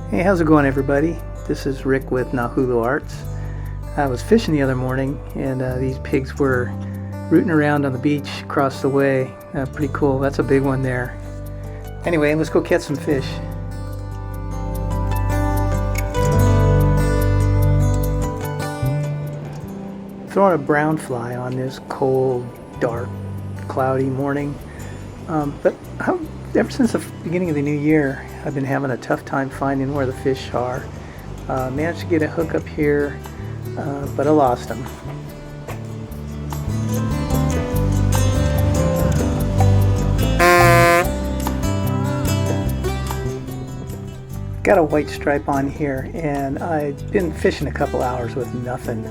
Hey, how's it going, everybody? This is Rick with Nahulu Arts. I was fishing the other morning and these pigs were rooting around on the beach across the way. Pretty cool. That's a big one there. Anyway, let's go catch some fish. Throwing a brown fly on this cold, dark, cloudy morning. Ever since the beginning of the new year, I've been having a tough time finding where the fish are. Managed to get a hook up here, but I lost them. Got a white stripe on here, and I've been fishing a couple hours with nothing.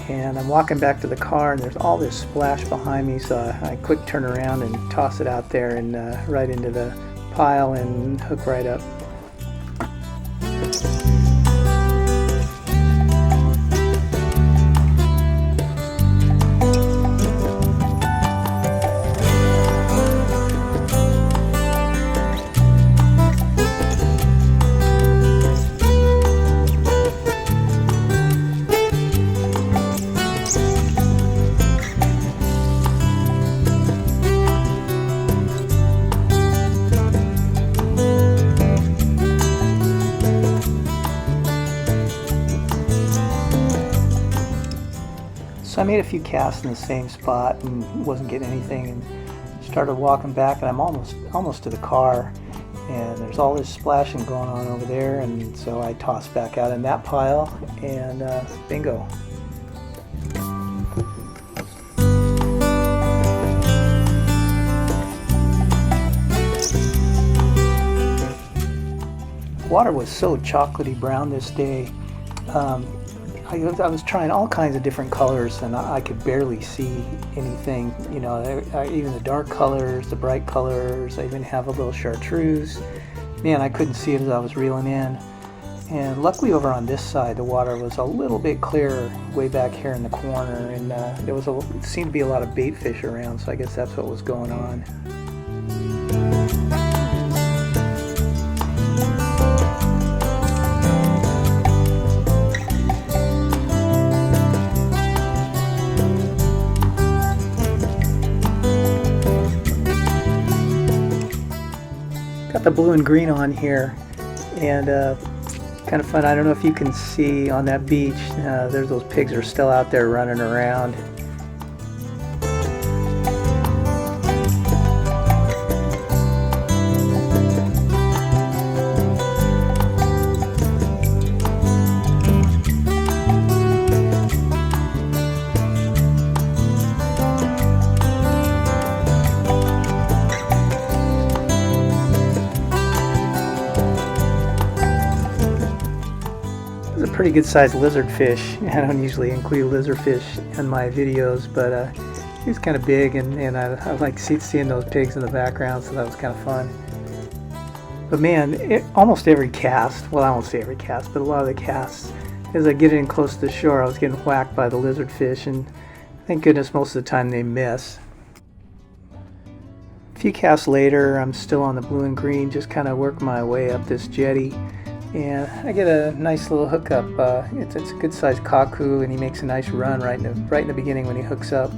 And I'm walking back to the car and there's all this splash behind me, so I quick turn around and toss it out there and right into the pile and hook right up. So I made a few casts in the same spot and wasn't getting anything, and started walking back, and I'm almost to the car, and there's all this splashing going on over there, and so I tossed back out in that pile, and bingo. Water was so chocolatey brown this day. I was trying all kinds of different colors and I could barely see anything, you know, even the dark colors, the bright colors. I even have a little chartreuse. Man, I couldn't see it as I was reeling in. And luckily over on this side, the water was a little bit clearer way back here in the corner, and it seemed to be a lot of bait fish around, so I guess that's what was going on. Got the blue and green on here, and kind of fun. I don't know if you can see on that beach, there's those pigs are still out there running around. A pretty good sized lizardfish. I don't usually include lizardfish in my videos, but he's kind of big, and I like seeing those pigs in the background, so that was kind of fun. But man, almost every cast, well, I won't say every cast, but a lot of the casts, as I get in close to the shore, I was getting whacked by the lizardfish, and thank goodness most of the time they miss. A few casts later, I'm still on the blue and green, just kind of working my way up this jetty. And I get a nice little hookup. It's a good sized kaku, and he makes a nice run right in the beginning when he hooks up.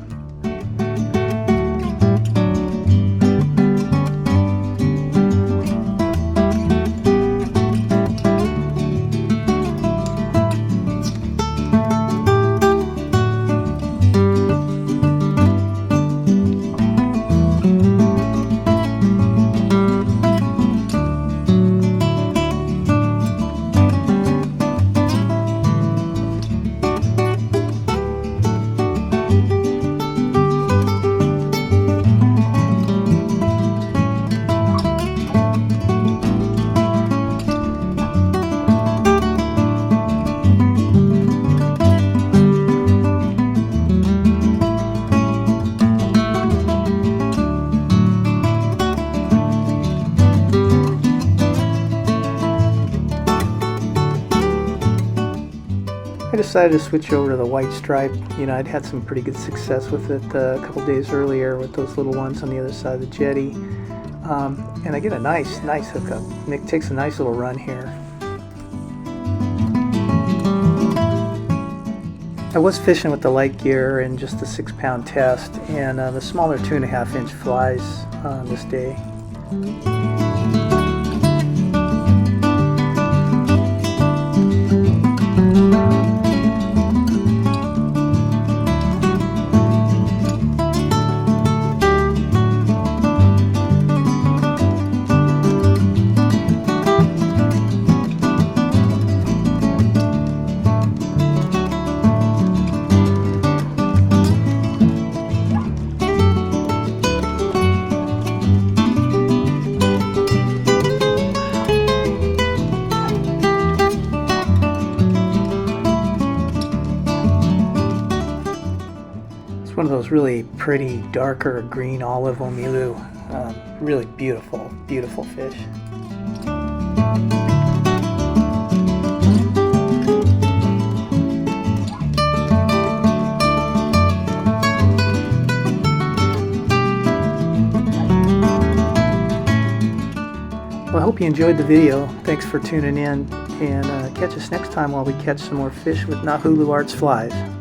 I decided to switch over to the white stripe. You know, I'd had some pretty good success with it a couple days earlier with those little ones on the other side of the jetty. And I get a nice hookup. Nick takes a nice little run here. I was fishing with the light gear and just the 6-pound test, and the smaller 2.5-inch flies on this day. One of those really pretty darker green olive omilu. Really beautiful, beautiful fish. Well, I hope you enjoyed the video. Thanks for tuning in, and catch us next time while we catch some more fish with nahuluartsflies.